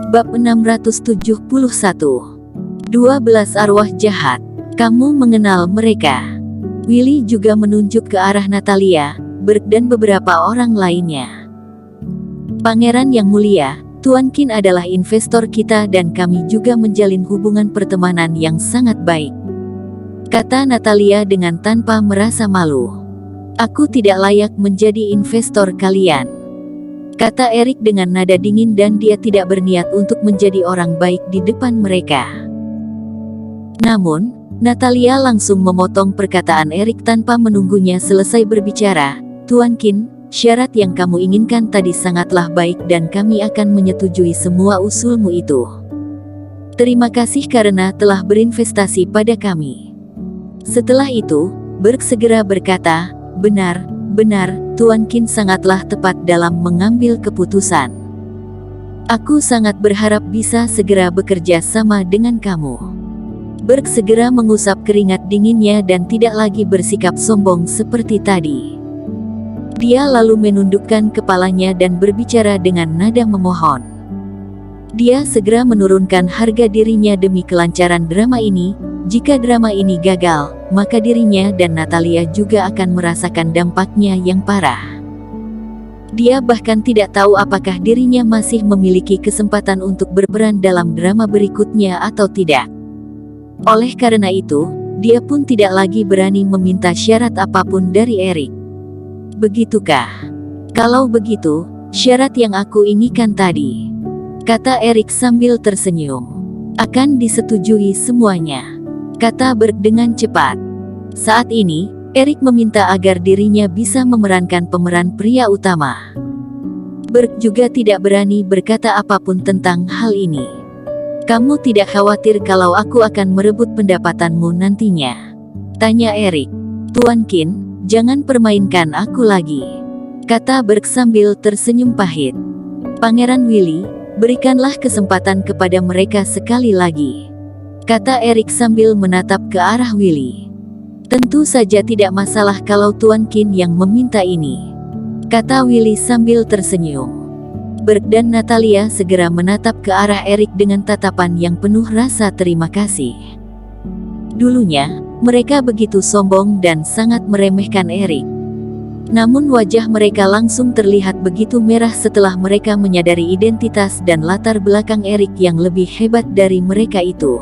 Bab 671. 12 arwah jahat. Kamu mengenal mereka? Willy juga menunjuk ke arah Natalia, Berg dan beberapa orang lainnya. Pangeran yang mulia, Tuan Qin adalah investor kita dan kami juga menjalin hubungan pertemanan yang sangat baik, kata Natalia dengan tanpa merasa malu. Aku tidak layak menjadi investor kalian, kata Erik dengan nada dingin, dan dia tidak berniat untuk menjadi orang baik di depan mereka. Namun, Natalia langsung memotong perkataan Erik tanpa menunggunya selesai berbicara. Tuan Qin, syarat yang kamu inginkan tadi sangatlah baik dan kami akan menyetujui semua usulmu itu. Terima kasih karena telah berinvestasi pada kami. Setelah itu, Berg segera berkata, benar, Tuan Qin sangatlah tepat dalam mengambil keputusan. Aku sangat berharap bisa segera bekerja sama dengan kamu. Berg segera mengusap keringat dinginnya dan tidak lagi bersikap sombong seperti tadi. Dia lalu menundukkan kepalanya dan berbicara dengan nada memohon. Dia segera menurunkan harga dirinya demi kelancaran drama ini. Jika drama ini gagal, maka dirinya dan Natalia juga akan merasakan dampaknya yang parah. Dia bahkan tidak tahu apakah dirinya masih memiliki kesempatan untuk berperan dalam drama berikutnya atau tidak. Oleh karena itu, dia pun tidak lagi berani meminta syarat apapun dari Erik. Begitukah? Kalau begitu, syarat yang aku inginkan tadi, kata Erik sambil tersenyum, akan disetujui semuanya, kata Berg dengan cepat. Saat ini, Erik meminta agar dirinya bisa memerankan pemeran pria utama. Berg juga tidak berani berkata apapun tentang hal ini. Kamu tidak khawatir kalau aku akan merebut pendapatanmu nantinya? Tanya Erik. Tuan Qin, jangan permainkan aku lagi, kata Berg sambil tersenyum pahit. Pangeran Willy, berikanlah kesempatan kepada mereka sekali lagi, kata Erik sambil menatap ke arah Willy. Tentu saja tidak masalah kalau Tuan Qin yang meminta ini, kata Willy sambil tersenyum. Berg dan Natalia segera menatap ke arah Erik dengan tatapan yang penuh rasa terima kasih. Dulunya, mereka begitu sombong dan sangat meremehkan Erik. Namun wajah mereka langsung terlihat begitu merah setelah mereka menyadari identitas dan latar belakang Erik yang lebih hebat dari mereka itu.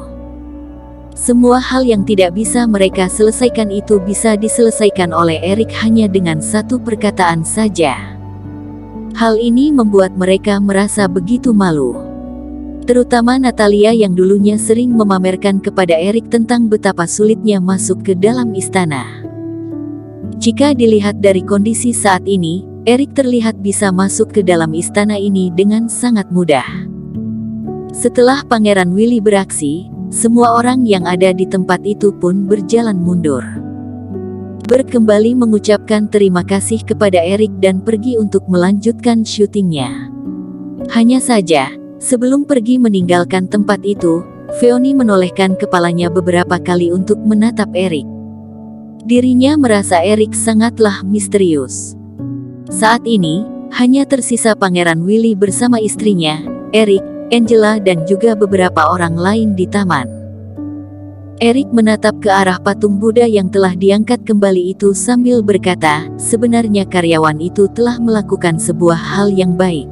Semua hal yang tidak bisa mereka selesaikan itu bisa diselesaikan oleh Erik hanya dengan satu perkataan saja. Hal ini membuat mereka merasa begitu malu. Terutama Natalia yang dulunya sering memamerkan kepada Erik tentang betapa sulitnya masuk ke dalam istana. Jika dilihat dari kondisi saat ini, Erik terlihat bisa masuk ke dalam istana ini dengan sangat mudah. Setelah Pangeran Willy beraksi, semua orang yang ada di tempat itu pun berjalan mundur. Berg kembali mengucapkan terima kasih kepada Erik dan pergi untuk melanjutkan syutingnya. Hanya saja, sebelum pergi meninggalkan tempat itu, Feoni menolehkan kepalanya beberapa kali untuk menatap Erik. Dirinya merasa Erik sangatlah misterius. Saat ini, hanya tersisa Pangeran Willy bersama istrinya, Erik, Angela dan juga beberapa orang lain di taman. Erik menatap ke arah patung Buddha yang telah diangkat kembali itu sambil berkata, sebenarnya karyawan itu telah melakukan sebuah hal yang baik.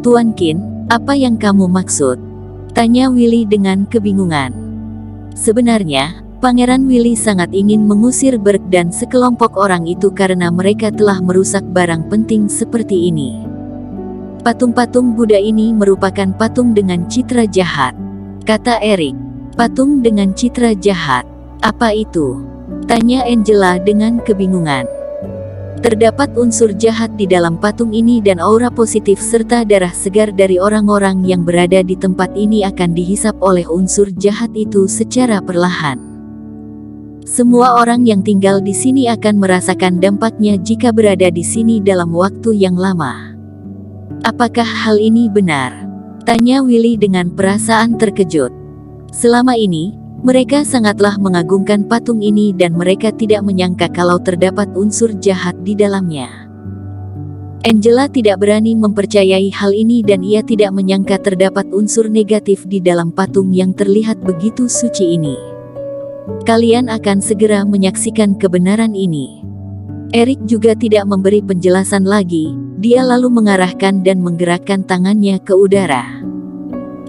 Tuan Qin, apa yang kamu maksud? Tanya Willy dengan kebingungan. Sebenarnya, Pangeran Willy sangat ingin mengusir Berg dan sekelompok orang itu karena mereka telah merusak barang penting seperti ini. Patung-patung Buddha ini merupakan patung dengan citra jahat, kata Erik. Patung dengan citra jahat, apa itu? Tanya Angela dengan kebingungan. Terdapat unsur jahat di dalam patung ini dan aura positif serta darah segar dari orang-orang yang berada di tempat ini akan dihisap oleh unsur jahat itu secara perlahan. Semua orang yang tinggal di sini akan merasakan dampaknya jika berada di sini dalam waktu yang lama. Apakah hal ini benar? Tanya Willy dengan perasaan terkejut. Selama ini, mereka sangatlah mengagungkan patung ini dan mereka tidak menyangka kalau terdapat unsur jahat di dalamnya. Angela tidak berani mempercayai hal ini dan ia tidak menyangka terdapat unsur negatif di dalam patung yang terlihat begitu suci ini. Kalian akan segera menyaksikan kebenaran ini. Eric juga tidak memberi penjelasan lagi, dia lalu mengarahkan dan menggerakkan tangannya ke udara.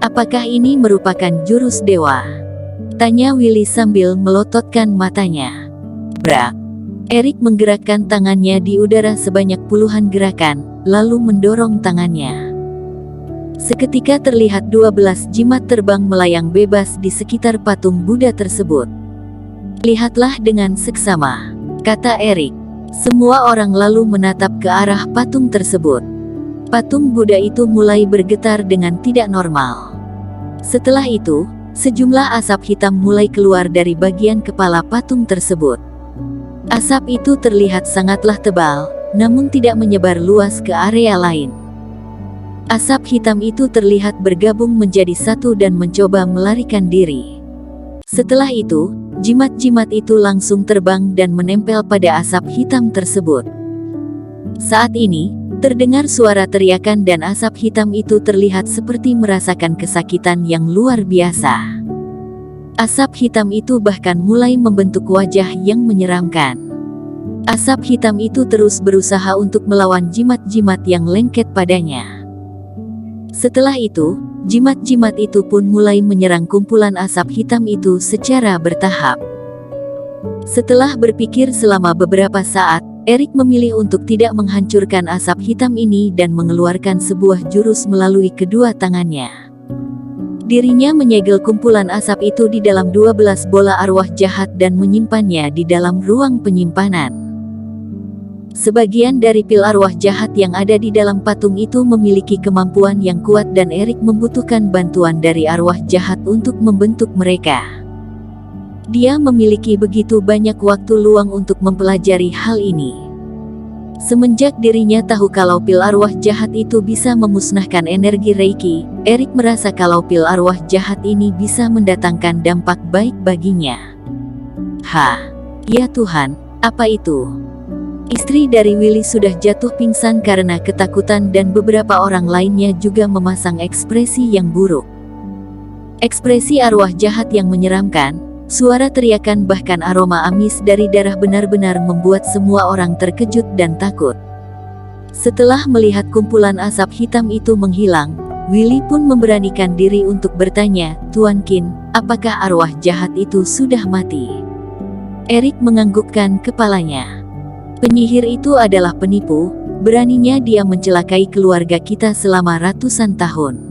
Apakah ini merupakan jurus dewa? Tanya Willy sambil melototkan matanya. Brak! Eric menggerakkan tangannya di udara sebanyak puluhan gerakan, lalu mendorong tangannya. Seketika terlihat 12 jimat terbang melayang bebas di sekitar patung Buddha tersebut. Lihatlah dengan seksama, kata Eric. Semua orang lalu menatap ke arah patung tersebut. Patung Buddha itu mulai bergetar dengan tidak normal. Setelah itu, sejumlah asap hitam mulai keluar dari bagian kepala patung tersebut. Asap itu terlihat sangatlah tebal, namun tidak menyebar luas ke area lain. Asap hitam itu terlihat bergabung menjadi satu dan mencoba melarikan diri. Setelah itu, jimat-jimat itu langsung terbang dan menempel pada asap hitam tersebut. Saat ini, terdengar suara teriakan dan asap hitam itu terlihat seperti merasakan kesakitan yang luar biasa. Asap hitam itu bahkan mulai membentuk wajah yang menyeramkan. Asap hitam itu terus berusaha untuk melawan jimat-jimat yang lengket padanya. Setelah itu, jimat-jimat itu pun mulai menyerang kumpulan asap hitam itu secara bertahap. Setelah berpikir selama beberapa saat, Eric memilih untuk tidak menghancurkan asap hitam ini dan mengeluarkan sebuah jurus melalui kedua tangannya. Dirinya menyegel kumpulan asap itu di dalam 12 bola arwah jahat dan menyimpannya di dalam ruang penyimpanan. Sebagian dari pil arwah jahat yang ada di dalam patung itu memiliki kemampuan yang kuat dan Eric membutuhkan bantuan dari arwah jahat untuk membentuk mereka. Dia memiliki begitu banyak waktu luang untuk mempelajari hal ini. Semenjak dirinya tahu kalau pil arwah jahat itu bisa memusnahkan energi Reiki, Eric merasa kalau pil arwah jahat ini bisa mendatangkan dampak baik baginya. Ya Tuhan, apa itu? Istri dari Willy sudah jatuh pingsan karena ketakutan dan beberapa orang lainnya juga memasang ekspresi yang buruk. Ekspresi arwah jahat yang menyeramkan, suara teriakan bahkan aroma amis dari darah benar-benar membuat semua orang terkejut dan takut. Setelah melihat kumpulan asap hitam itu menghilang, Willy pun memberanikan diri untuk bertanya, "Tuan Qin, apakah arwah jahat itu sudah mati?" Eric menganggukkan kepalanya. "Penyihir itu adalah penipu, beraninya dia mencelakai keluarga kita selama ratusan tahun,"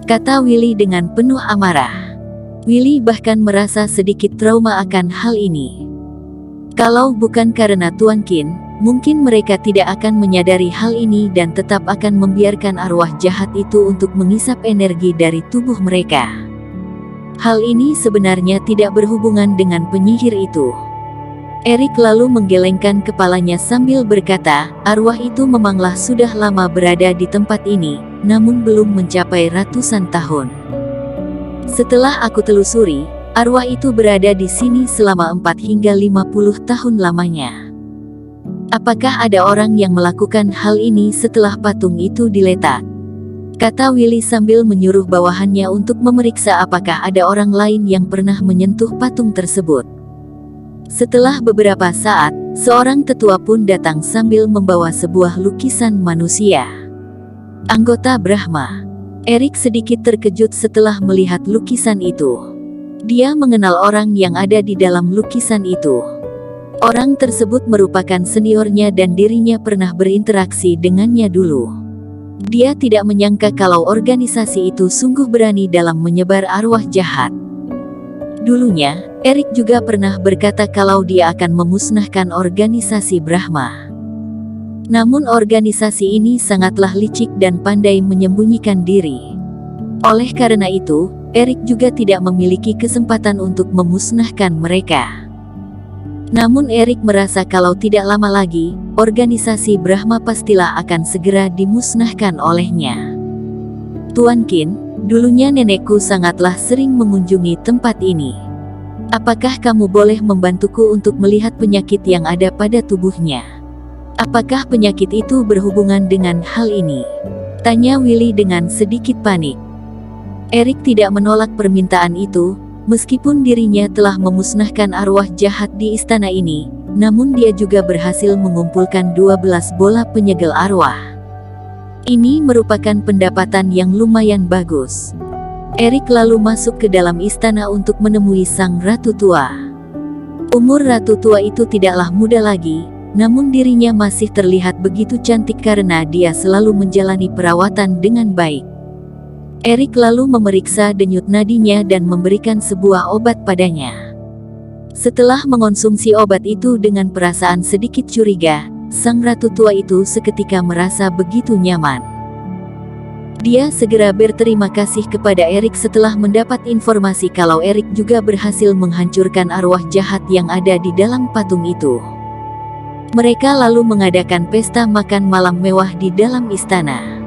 kata Willy dengan penuh amarah. Willy bahkan merasa sedikit trauma akan hal ini. Kalau bukan karena Tuan Qin, mungkin mereka tidak akan menyadari hal ini dan tetap akan membiarkan arwah jahat itu untuk mengisap energi dari tubuh mereka. Hal ini sebenarnya tidak berhubungan dengan penyihir itu. Eric lalu menggelengkan kepalanya sambil berkata, "Arwah itu memanglah sudah lama berada di tempat ini, namun belum mencapai ratusan tahun. Setelah aku telusuri, arwah itu berada di sini selama 4 hingga 50 tahun lamanya. Apakah ada orang yang melakukan hal ini setelah patung itu diletak?" kata Willy sambil menyuruh bawahannya untuk memeriksa apakah ada orang lain yang pernah menyentuh patung tersebut. Setelah beberapa saat, seorang tetua pun datang sambil membawa sebuah lukisan manusia. Anggota Brahma. Eric sedikit terkejut setelah melihat lukisan itu. Dia mengenal orang yang ada di dalam lukisan itu. Orang tersebut merupakan seniornya dan dirinya pernah berinteraksi dengannya dulu. Dia tidak menyangka kalau organisasi itu sungguh berani dalam menyebar arwah jahat. Dulunya, Eric juga pernah berkata kalau dia akan memusnahkan organisasi Brahma. Namun organisasi ini sangatlah licik dan pandai menyembunyikan diri. Oleh karena itu, Eric juga tidak memiliki kesempatan untuk memusnahkan mereka. Namun Eric merasa kalau tidak lama lagi, organisasi Brahma pastilah akan segera dimusnahkan olehnya. Tuan Qin, dulunya nenekku sangatlah sering mengunjungi tempat ini. Apakah kamu boleh membantuku untuk melihat penyakit yang ada pada tubuhnya? Apakah penyakit itu berhubungan dengan hal ini? Tanya Willy dengan sedikit panik. Erik tidak menolak permintaan itu, meskipun dirinya telah memusnahkan arwah jahat di istana ini, namun dia juga berhasil mengumpulkan 12 bola penyegel arwah. Ini merupakan pendapatan yang lumayan bagus. Erik lalu masuk ke dalam istana untuk menemui sang ratu tua. Umur ratu tua itu tidaklah muda lagi, namun dirinya masih terlihat begitu cantik karena dia selalu menjalani perawatan dengan baik. Erik lalu memeriksa denyut nadinya dan memberikan sebuah obat padanya. Setelah mengonsumsi obat itu dengan perasaan sedikit curiga, sang ratu tua itu seketika merasa begitu nyaman. Dia segera berterima kasih kepada Erik setelah mendapat informasi kalau Erik juga berhasil menghancurkan arwah jahat yang ada di dalam patung itu. Mereka lalu mengadakan pesta makan malam mewah di dalam istana.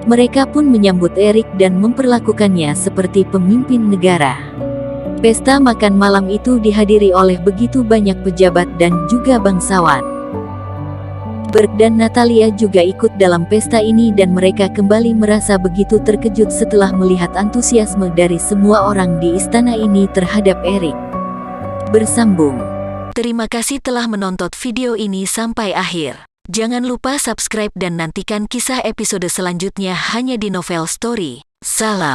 Mereka pun menyambut Erik dan memperlakukannya seperti pemimpin negara. Pesta makan malam itu dihadiri oleh begitu banyak pejabat dan juga bangsawan. Berg dan Natalia juga ikut dalam pesta ini dan mereka kembali merasa begitu terkejut setelah melihat antusiasme dari semua orang di istana ini terhadap Erik. Bersambung. Terima kasih telah menonton video ini sampai akhir. Jangan lupa subscribe dan nantikan kisah episode selanjutnya hanya di Novel Story. Salam.